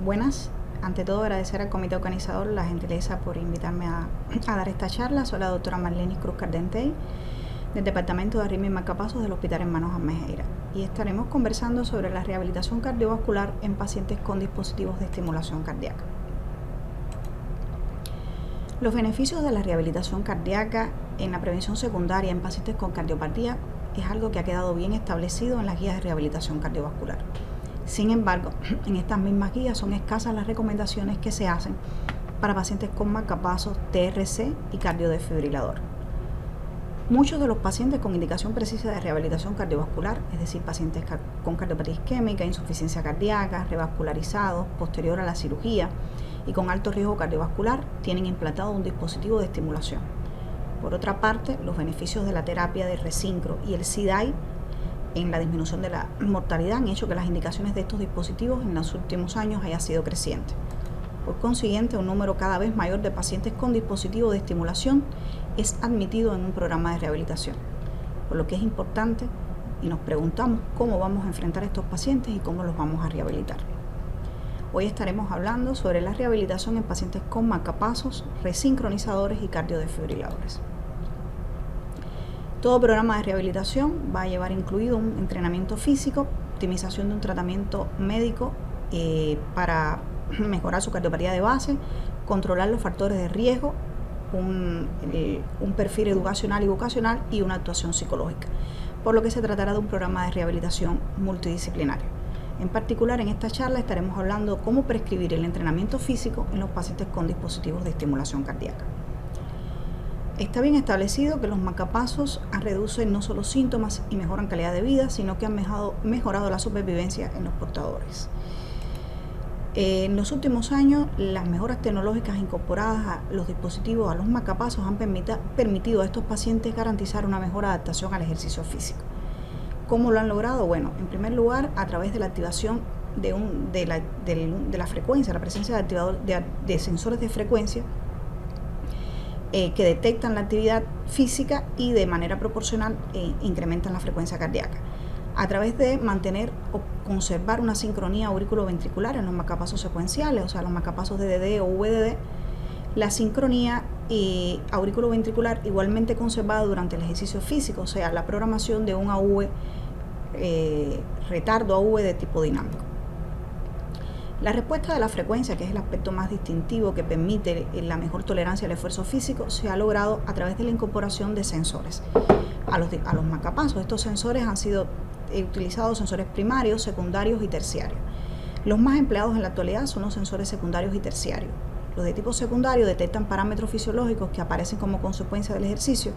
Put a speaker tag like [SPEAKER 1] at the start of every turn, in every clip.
[SPEAKER 1] Buenas. Ante todo, agradecer al comité organizador la gentileza por invitarme a dar esta charla. Soy la doctora Marlenis Cruz Cardentey, del Departamento de Arritmia y Marcapasos del Hospital Hermanos Almejeira, y estaremos conversando sobre la rehabilitación cardiovascular en pacientes con dispositivos de estimulación cardíaca. Los beneficios de la rehabilitación cardíaca en la prevención secundaria en pacientes con cardiopatía es algo que ha quedado bien establecido en las guías de rehabilitación cardiovascular. Sin embargo, en estas mismas guías son escasas las recomendaciones que se hacen para pacientes con marcapasos, TRC y cardiodesfibrilador. Muchos de los pacientes con indicación precisa de rehabilitación cardiovascular, es decir, pacientes con cardiopatía isquémica, insuficiencia cardíaca, revascularizados, posterior a la cirugía y con alto riesgo cardiovascular, tienen implantado un dispositivo de estimulación. Por otra parte, los beneficios de la terapia de Resincro y el CDI en la disminución de la mortalidad han hecho que las indicaciones de estos dispositivos en los últimos años haya sido creciente. Por consiguiente, un número cada vez mayor de pacientes con dispositivos de estimulación es admitido en un programa de rehabilitación, por lo que es importante y nos preguntamos cómo vamos a enfrentar a estos pacientes y cómo los vamos a rehabilitar. Hoy estaremos hablando sobre la rehabilitación en pacientes con marcapasos, resincronizadores y cardiodesfibriladores. Todo programa de rehabilitación va a llevar incluido un entrenamiento físico, optimización de un tratamiento médico para mejorar su cardiopatía de base, controlar los factores de riesgo, un perfil educacional y vocacional y una actuación psicológica, por lo que se tratará de un programa de rehabilitación multidisciplinario. En particular, en esta charla estaremos hablando de cómo prescribir el entrenamiento físico en los pacientes con dispositivos de estimulación cardíaca. Está bien establecido que los marcapasos reducen no solo síntomas y mejoran calidad de vida, sino que han mejorado la supervivencia en los portadores. En los últimos años, las mejoras tecnológicas incorporadas a los dispositivos, a los marcapasos, han permitido a estos pacientes garantizar una mejor adaptación al ejercicio físico. ¿Cómo lo han logrado? Bueno, en primer lugar, a través de la activación de la frecuencia, la presencia de sensores de frecuencia que detectan la actividad física y de manera proporcional incrementan la frecuencia cardíaca. A través de mantener o conservar una sincronía auriculoventricular en los marcapasos secuenciales, o sea, los marcapasos DDD o VDD, la sincronía auriculoventricular igualmente conservada durante el ejercicio físico, o sea, la programación de un AV, retardo AV de tipo dinámico. La respuesta de la frecuencia, que es el aspecto más distintivo que permite la mejor tolerancia al esfuerzo físico, se ha logrado a través de la incorporación de sensores a los marcapasos. Estos sensores han sido utilizados sensores primarios, secundarios y terciarios. Los más empleados en la actualidad son los sensores secundarios y terciarios. Los de tipo secundario detectan parámetros fisiológicos que aparecen como consecuencia del ejercicio,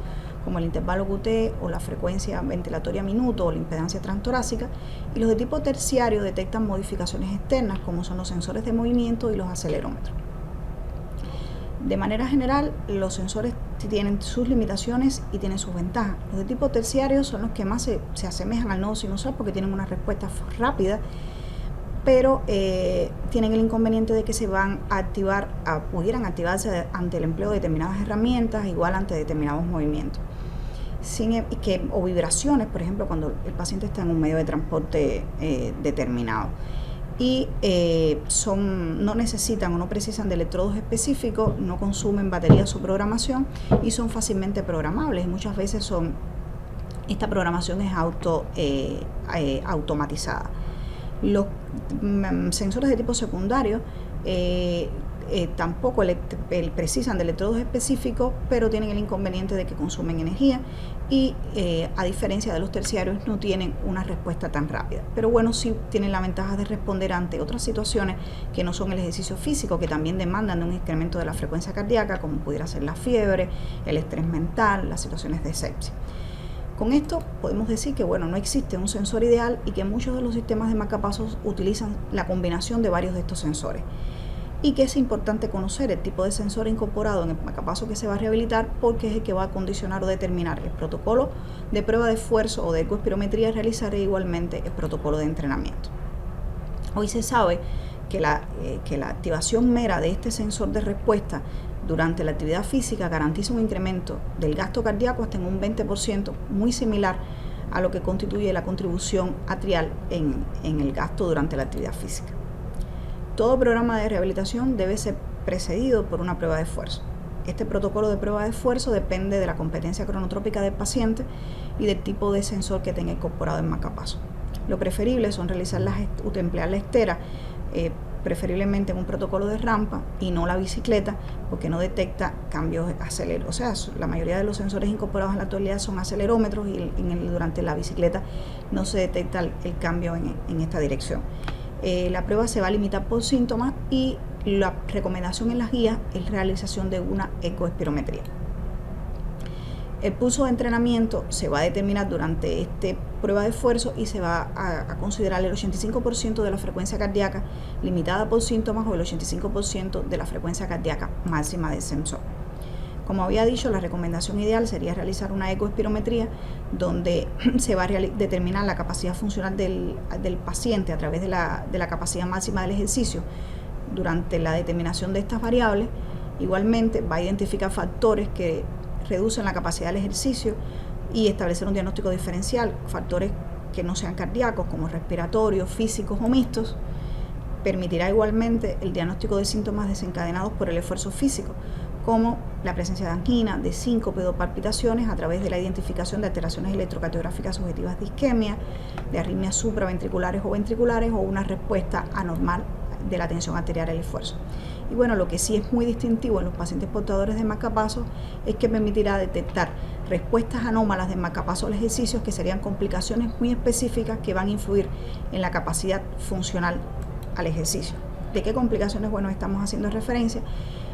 [SPEAKER 1] como el intervalo QT o la frecuencia ventilatoria minuto o la impedancia transtorácica, y los de tipo terciario detectan modificaciones externas, como son los sensores de movimiento y los acelerómetros. De manera general, los sensores tienen sus limitaciones y tienen sus ventajas. Los de tipo terciario son los que más se asemejan al nodo sinusal porque tienen una respuesta rápida, pero tienen el inconveniente de que se van a activar, pudieran activarse ante el empleo de determinadas herramientas, igual ante determinados movimientos. O vibraciones, por ejemplo, cuando el paciente está en un medio de transporte determinado. Y no necesitan o no precisan de electrodos específicos, no consumen baterías su programación y son fácilmente programables. Y muchas veces esta programación es automatizada. Los sensores de tipo secundario tampoco precisan de electrodos específicos, pero tienen el inconveniente de que consumen energía y a diferencia de los terciarios no tienen una respuesta tan rápida. Pero bueno, sí tienen la ventaja de responder ante otras situaciones que no son el ejercicio físico, que también demandan de un incremento de la frecuencia cardíaca, como pudiera ser la fiebre, el estrés mental, las situaciones de sepsis. Con esto podemos decir que no existe un sensor ideal y que muchos de los sistemas de marcapasos utilizan la combinación de varios de estos sensores. Y que es importante conocer el tipo de sensor incorporado en el marcapaso que se va a rehabilitar, porque es el que va a condicionar o determinar el protocolo de prueba de esfuerzo o de ecoespirometría y realizar igualmente el protocolo de entrenamiento. Hoy se sabe que la activación mera de este sensor de respuesta durante la actividad física garantiza un incremento del gasto cardíaco hasta en un 20%, muy similar a lo que constituye la contribución atrial en el gasto durante la actividad física. Todo programa de rehabilitación debe ser precedido por una prueba de esfuerzo. Este protocolo de prueba de esfuerzo depende de la competencia cronotrópica del paciente y del tipo de sensor que tenga incorporado el marcapaso. Lo preferible son emplear la estera, preferiblemente en un protocolo de rampa y no la bicicleta, porque no detecta cambios aceleros. O sea, la mayoría de los sensores incorporados en la actualidad son acelerómetros y durante la bicicleta no se detecta el cambio en esta dirección. La prueba se va a limitar por síntomas y la recomendación en las guías es realización de una ecoespirometría. El pulso de entrenamiento se va a determinar durante esta prueba de esfuerzo y se va a considerar el 85% de la frecuencia cardíaca limitada por síntomas o el 85% de la frecuencia cardíaca máxima del sensor. Como había dicho, la recomendación ideal sería realizar una ecoespirometría donde se va a determinar la capacidad funcional del paciente a través de la capacidad máxima del ejercicio. Durante la determinación de estas variables, igualmente va a identificar factores que reducen la capacidad del ejercicio y establecer un diagnóstico diferencial, factores que no sean cardíacos como respiratorios, físicos o mixtos. Permitirá igualmente el diagnóstico de síntomas desencadenados por el esfuerzo físico, como la presencia de angina, de síncope o palpitaciones a través de la identificación de alteraciones electrocardiográficas subjetivas de isquemia, de arritmias supraventriculares o ventriculares o una respuesta anormal de la tensión arterial al esfuerzo. Y bueno, lo que sí es muy distintivo en los pacientes portadores de marcapasos es que permitirá detectar respuestas anómalas de marcapasos al ejercicio, que serían complicaciones muy específicas que van a influir en la capacidad funcional al ejercicio. ¿De qué complicaciones? Bueno, estamos haciendo referencia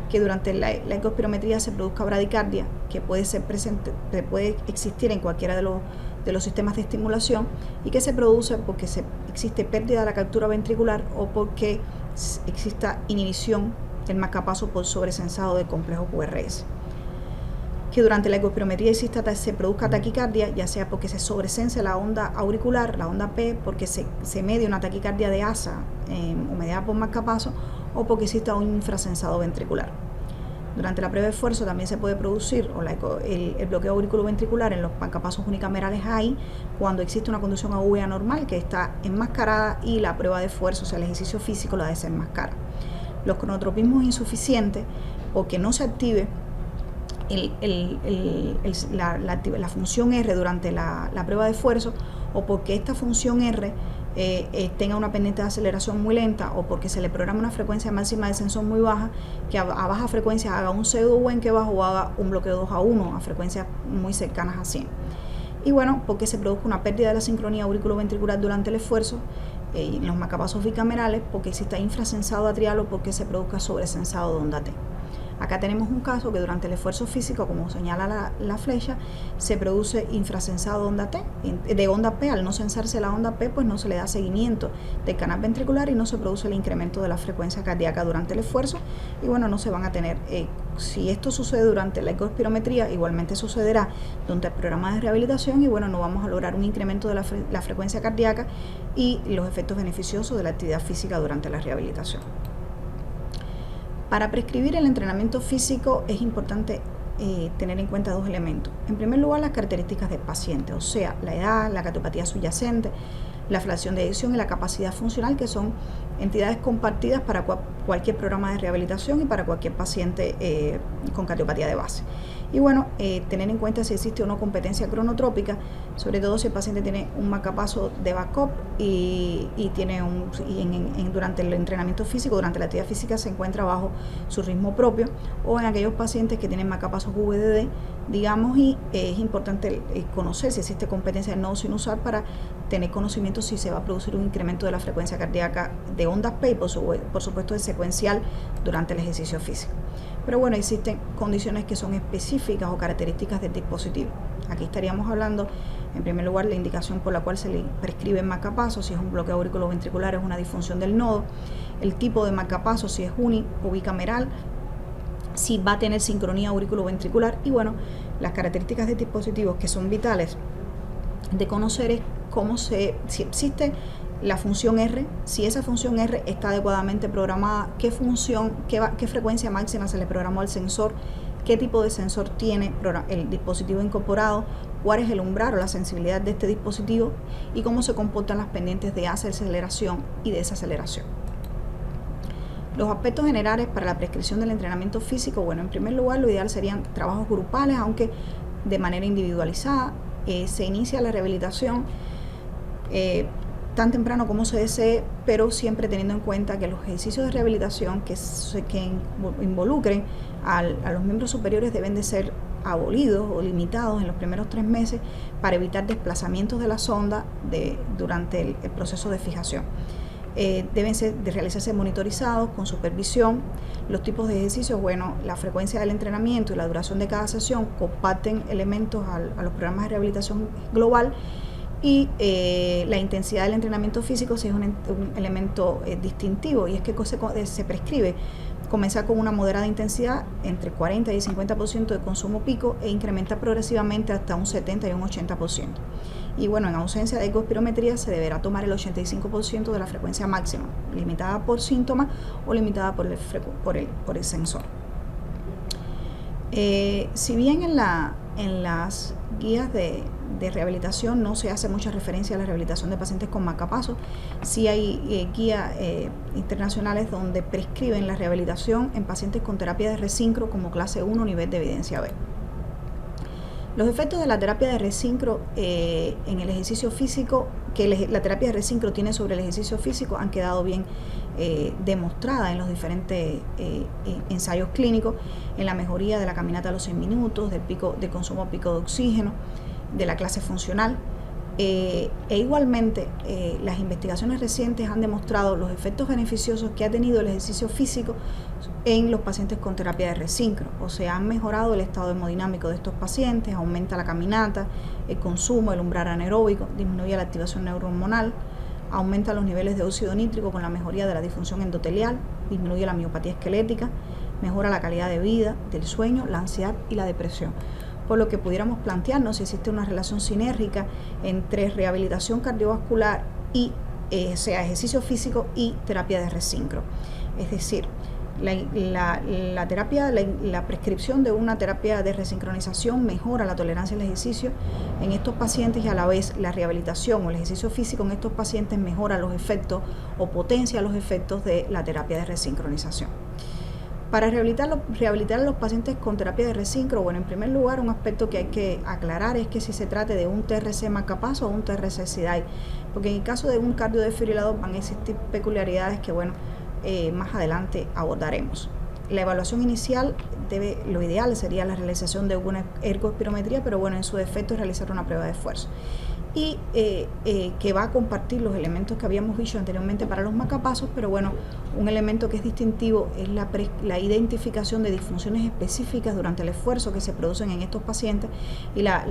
[SPEAKER 1] que durante la ecoespirometría se produzca bradicardia, que puede ser presente, puede existir en cualquiera de los sistemas de estimulación, y que se produce porque existe pérdida de la captura ventricular o porque exista inhibición del marcapaso por sobresensado del complejo QRS. Que durante la ecoespirometría se produzca taquicardia, ya sea porque se sobresense la onda auricular, la onda P, porque se medie una taquicardia de asa o mediada por marcapaso, o porque exista un infrasensado ventricular. Durante la prueba de esfuerzo también se puede producir el bloqueo auriculoventricular en los marcapasos unicamerales AI cuando existe una conducción AV anormal que está enmascarada y la prueba de esfuerzo, o sea, el ejercicio físico, la desenmascara. Los cronotropismos insuficientes, porque no se active la función R durante la prueba de esfuerzo, o porque esta función R tenga una pendiente de aceleración muy lenta, o porque se le programa una frecuencia máxima de sensor muy baja, que a baja frecuencia haga un pseudo Wenke bajo o haga un bloqueo 2:1 a frecuencias muy cercanas a 100. Y bueno, porque se produzca una pérdida de la sincronía auriculoventricular durante el esfuerzo en los marcapasos bicamerales, porque exista infrasensado atrial o porque se produzca sobresensado de onda T. Acá tenemos un caso que durante el esfuerzo físico, como señala la flecha, se produce infrasensado de onda P. Al no censarse la onda P, pues no se le da seguimiento del canal ventricular y no se produce el incremento de la frecuencia cardíaca durante el esfuerzo. Y bueno, no se van a tener, si esto sucede durante la ecoespirometría, igualmente sucederá durante el programa de rehabilitación, y bueno, no vamos a lograr un incremento de la frecuencia cardíaca y los efectos beneficiosos de la actividad física durante la rehabilitación. Para prescribir el entrenamiento físico es importante tener en cuenta dos elementos. En primer lugar, las características del paciente, o sea, la edad, la cardiopatía subyacente, la fracción de eyección y la capacidad funcional, que son entidades compartidas para cualquier programa de rehabilitación y para cualquier paciente con cardiopatía de base. Y bueno, tener en cuenta si existe o no competencia cronotrópica, sobre todo si el paciente tiene un marcapaso de backup y durante el entrenamiento físico, durante la actividad física, se encuentra bajo su ritmo propio, o en aquellos pacientes que tienen marcapasos VDD, digamos, y es importante conocer si existe competencia del nodo sinusal para tener conocimiento si se va a producir un incremento de la frecuencia cardíaca de ondas P y por supuesto de secuencial durante el ejercicio físico. Pero bueno, existen condiciones que son específicas o características del dispositivo. Aquí estaríamos hablando, en primer lugar, la indicación por la cual se le prescribe el marcapaso, si es un bloqueo auriculoventricular, es una disfunción del nodo, el tipo de marcapaso, si es uni o bicameral, si va a tener sincronía auriculoventricular, y bueno, las características de dispositivos que son vitales de conocer es si existe la función R, si esa función R está adecuadamente programada, qué frecuencia máxima se le programó al sensor, qué tipo de sensor tiene el dispositivo incorporado, cuál es el umbral o la sensibilidad de este dispositivo y cómo se comportan las pendientes de aceleración y desaceleración. Los aspectos generales para la prescripción del entrenamiento físico, bueno, en primer lugar lo ideal serían trabajos grupales, aunque de manera individualizada. Se inicia la rehabilitación tan temprano como se desee, pero siempre teniendo en cuenta que los ejercicios de rehabilitación que involucren a los miembros superiores deben de ser abolidos o limitados en los primeros 3 meses para evitar desplazamientos de la sonda durante el proceso de fijación. Deben de realizarse monitorizados con supervisión. Los tipos de ejercicios, bueno, la frecuencia del entrenamiento y la duración de cada sesión comparten elementos a los programas de rehabilitación global, y la intensidad del entrenamiento físico sí es un elemento distintivo, y es que se prescribe comenzar con una moderada intensidad entre 40 y 50% de consumo pico e incrementar progresivamente hasta un 70 y un 80%. Y bueno, en ausencia de ecoespirometría se deberá tomar el 85% de la frecuencia máxima, limitada por síntomas o limitada por el sensor. Si bien en las guías de rehabilitación no se hace mucha referencia a la rehabilitación de pacientes con marcapasos, sí hay guías internacionales donde prescriben la rehabilitación en pacientes con terapia de resincro como clase 1 nivel de evidencia B. Los efectos de la terapia de resincro en el ejercicio físico, que la terapia de resincro tiene sobre el ejercicio físico, han quedado bien demostradas en los diferentes ensayos clínicos, en la mejoría de la caminata a los 6 minutos, del consumo pico de oxígeno, de la clase funcional. Igualmente, las investigaciones recientes han demostrado los efectos beneficiosos que ha tenido el ejercicio físico en los pacientes con terapia de resincro. O sea, han mejorado el estado hemodinámico de estos pacientes, aumenta la caminata, el consumo, el umbral anaeróbico, disminuye la activación neurohormonal, aumenta los niveles de óxido nítrico con la mejoría de la disfunción endotelial, disminuye la miopatía esquelética, mejora la calidad de vida, del sueño, la ansiedad y la depresión. Por lo que pudiéramos plantearnos si existe una relación sinérgica entre rehabilitación cardiovascular y sea ejercicio físico y terapia de resincro. Es decir, la prescripción de una terapia de resincronización mejora la tolerancia al ejercicio en estos pacientes, y a la vez la rehabilitación o el ejercicio físico en estos pacientes mejora los efectos o potencia los efectos de la terapia de resincronización. Para rehabilitar a los pacientes con terapia de resincro, bueno, en primer lugar, un aspecto que hay que aclarar es que si se trate de un TRC marcapaso o un TRC SIDAI, porque en el caso de un cardiodesfibrilador van a existir peculiaridades que, bueno, más adelante abordaremos. La evaluación inicial lo ideal sería la realización de una ergoespirometría, pero bueno, en su defecto realizar una prueba de esfuerzo. Y que va a compartir los elementos que habíamos dicho anteriormente para los marcapasos, pero bueno, un elemento que es distintivo es la identificación de disfunciones específicas durante el esfuerzo que se producen en estos pacientes, y la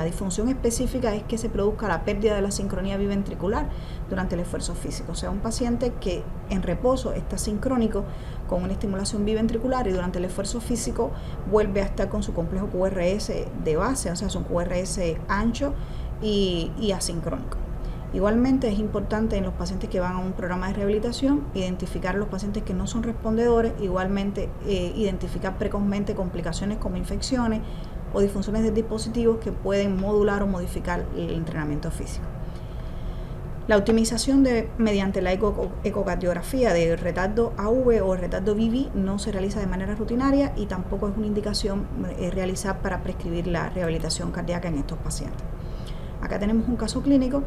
[SPEAKER 1] disfunción específica es que se produzca la pérdida de la sincronía biventricular durante el esfuerzo físico. O sea, un paciente que en reposo está sincrónico con una estimulación biventricular y durante el esfuerzo físico vuelve a estar con su complejo QRS de base, o sea, su QRS ancho y asincrónico. Igualmente es importante en los pacientes que van a un programa de rehabilitación identificar a los pacientes que no son respondedores, igualmente identificar precozmente complicaciones como infecciones o disfunciones de dispositivos que pueden modular o modificar el entrenamiento físico. La optimización mediante la ecocardiografía de retardo AV o retardo VV no se realiza de manera rutinaria, y tampoco es una indicación realizar para prescribir la rehabilitación cardíaca en estos pacientes. Acá tenemos un caso clínico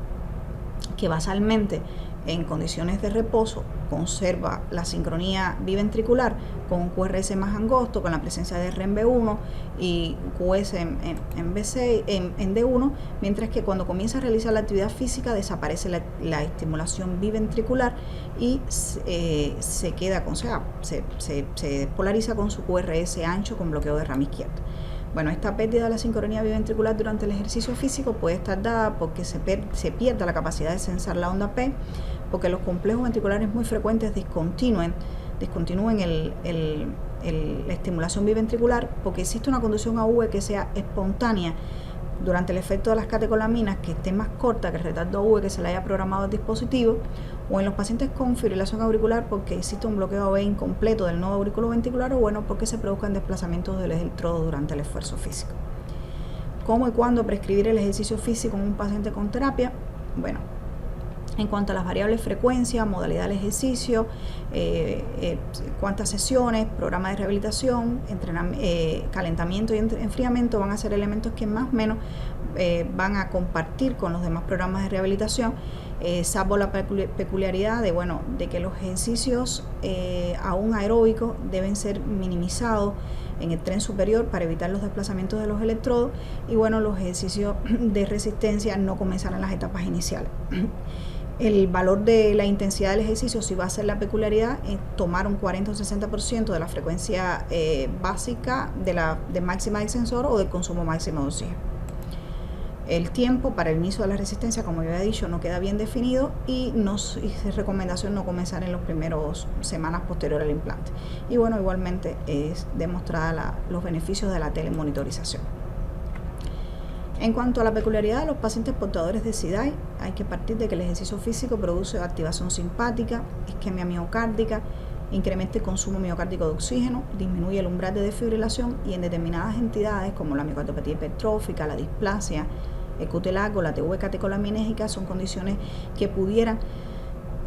[SPEAKER 1] que basalmente en condiciones de reposo conserva la sincronía biventricular con un QRS más angosto, con la presencia de REMB1 y QS en D1, mientras que cuando comienza a realizar la actividad física desaparece la estimulación biventricular y se queda con, se polariza con su QRS ancho con bloqueo de rama izquierda. Bueno, esta pérdida de la sincronía biventricular durante el ejercicio físico puede estar dada porque se pierda la capacidad de sensar la onda P, porque los complejos ventriculares muy frecuentes discontinúen la estimulación biventricular, porque existe una conducción AV que sea espontánea durante el efecto de las catecolaminas, que esté más corta que el retardo AV que se le haya programado al dispositivo, o en los pacientes con fibrilación auricular porque existe un bloqueo AV incompleto del nodo auriculoventricular, o bueno, porque se produzcan desplazamientos del electrodo durante el esfuerzo físico. ¿Cómo y cuándo prescribir el ejercicio físico en un paciente con terapia? Bueno, En cuanto a las variables frecuencia, modalidad del ejercicio, cuántas sesiones, programa de rehabilitación, calentamiento y enfriamiento van a ser elementos que más o menos van a compartir con los demás programas de rehabilitación, salvo la peculiaridad de que los ejercicios aún aeróbicos deben ser minimizados en el tren superior para evitar los desplazamientos de los electrodos, y los ejercicios de resistencia no comenzarán en las etapas iniciales. El valor de la intensidad del ejercicio sí va a ser la peculiaridad, tomar un 40 o 60% de la frecuencia básica de máxima del sensor o del consumo máximo de oxígeno. El tiempo para el inicio de la resistencia, como yo había dicho, no queda bien definido y es recomendación no comenzar en las primeras semanas posteriores al implante. Y igualmente es demostrada los beneficios de la telemonitorización. En cuanto a la peculiaridad de los pacientes portadores de SIDAI, hay que partir de que el ejercicio físico produce activación simpática, isquemia miocárdica, incrementa el consumo miocárdico de oxígeno, disminuye el umbral de desfibrilación y en determinadas entidades como la miocardiopatía hipertrófica, la displasia, el QT largo, la TV catecolaminégica son condiciones que pudieran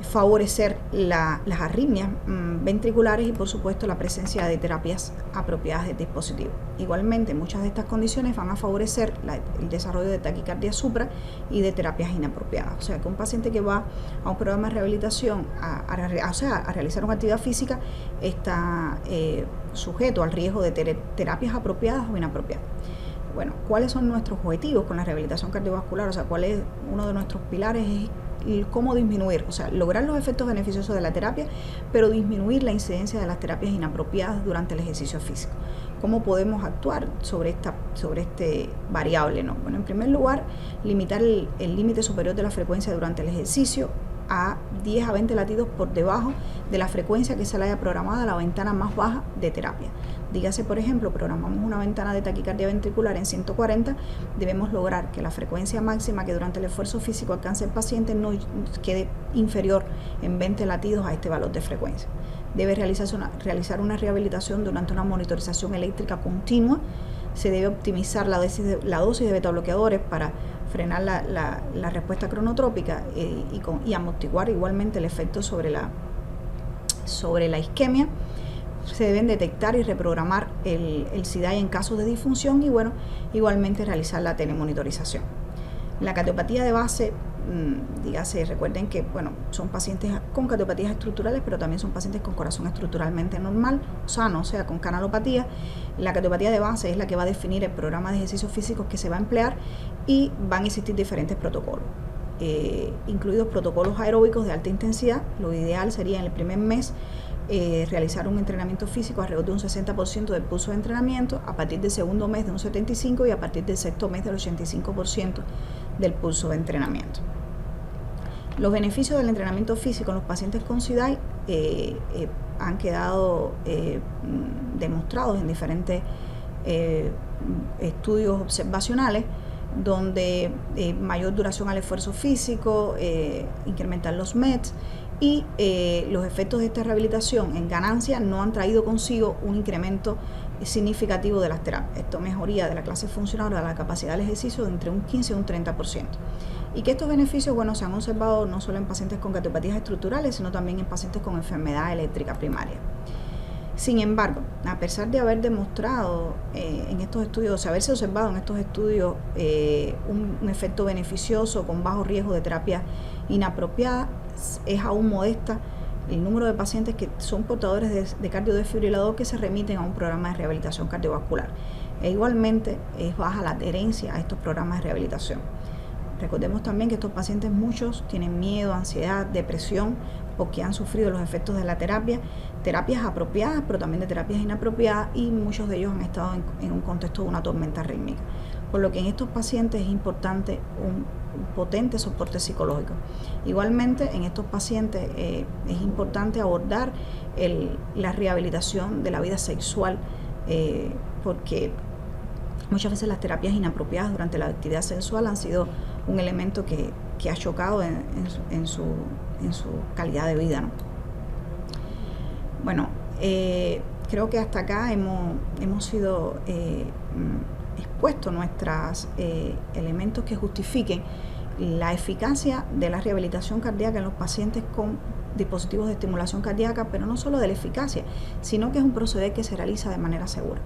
[SPEAKER 1] favorecer las arritmias ventriculares y por supuesto la presencia de terapias apropiadas del dispositivo. Igualmente, muchas de estas condiciones van a favorecer el desarrollo de taquicardia supra y de terapias inapropiadas. O sea que un paciente que va a un programa de rehabilitación a realizar una actividad física está sujeto al riesgo de terapias apropiadas o inapropiadas. Bueno, ¿cuáles son nuestros objetivos con la rehabilitación cardiovascular? O sea, ¿cuál es uno de nuestros pilares? Es cómo disminuir, o sea, lograr los efectos beneficiosos de la terapia, pero disminuir la incidencia de las terapias inapropiadas durante el ejercicio físico. ¿Cómo podemos actuar sobre este variable, ¿no? Bueno, en primer lugar, limitar el límite superior de la frecuencia durante el ejercicio a 10 a 20 latidos por debajo de la frecuencia que se le haya programado a la ventana más baja de terapia. Dígase, por ejemplo, programamos una ventana de taquicardia ventricular en 140, debemos lograr que la frecuencia máxima que durante el esfuerzo físico alcance el paciente no quede inferior en 20 latidos a este valor de frecuencia. Debe realizar una rehabilitación durante una monitorización eléctrica continua. Se debe optimizar la dosis de betabloqueadores para frenar la respuesta cronotrópica y amortiguar igualmente el efecto sobre la isquemia. Se deben detectar y reprogramar el SIDAI en casos de disfunción y igualmente realizar la telemonitorización. La cardiopatía de base, recuerden que son pacientes con cardiopatías estructurales, pero también son pacientes con corazón estructuralmente normal, sano, o sea, con canalopatía. La cardiopatía de base es la que va a definir el programa de ejercicios físicos que se va a emplear y van a existir diferentes protocolos, incluidos protocolos aeróbicos de alta intensidad. Lo ideal sería en el primer mes realizar un entrenamiento físico alrededor de un 60% del pulso de entrenamiento, a partir del segundo mes de un 75% y a partir del sexto mes del 85% del pulso de entrenamiento. Los beneficios del entrenamiento físico en los pacientes con SIDAI han quedado demostrados en diferentes estudios observacionales, donde mayor duración al esfuerzo físico, incrementar los METs y los efectos de esta rehabilitación en ganancia no han traído consigo un incremento significativo de las terapias. Esto mejoría de la clase funcional o de la capacidad del ejercicio de entre un 15 y un 30%. Y que estos beneficios se han observado no solo en pacientes con cardiopatías estructurales, sino también en pacientes con enfermedad eléctrica primaria. Sin embargo, a pesar de haber demostrado en estos estudios, haberse observado en estos estudios un efecto beneficioso con bajo riesgo de terapia inapropiada, es aún modesta el número de pacientes que son portadores de cardiodesfibrilador que se remiten a un programa de rehabilitación cardiovascular. E igualmente es baja la adherencia a estos programas de rehabilitación. Recordemos también que estos pacientes, muchos tienen miedo, ansiedad, depresión, porque han sufrido los efectos de la terapias apropiadas, pero también de terapias inapropiadas, y muchos de ellos han estado en un contexto de una tormenta rítmica. Por lo que en estos pacientes es importante un potente soporte psicológico. Igualmente, en estos pacientes es importante abordar la rehabilitación de la vida sexual, porque muchas veces las terapias inapropiadas durante la actividad sexual han sido un elemento que ha chocado en su calidad de vida, ¿no? Bueno, creo que hasta acá hemos sido expuestos nuestros elementos que justifiquen la eficacia de la rehabilitación cardíaca en los pacientes con dispositivos de estimulación cardíaca, pero no solo de la eficacia, sino que es un proceder que se realiza de manera segura.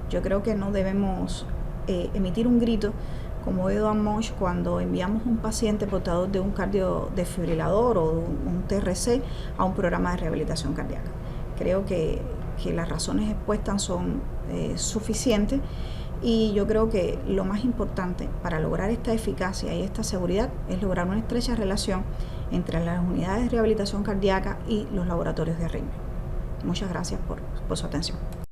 [SPEAKER 1] Yo creo que no debemos emitir un grito como Edward Munch cuando enviamos un paciente portador de un cardiodesfibrilador o un TRC a un programa de rehabilitación cardíaca. Creo que las razones expuestas son suficientes, y yo creo que lo más importante para lograr esta eficacia y esta seguridad es lograr una estrecha relación entre las unidades de rehabilitación cardíaca y los laboratorios de arritmia. Muchas gracias por su atención.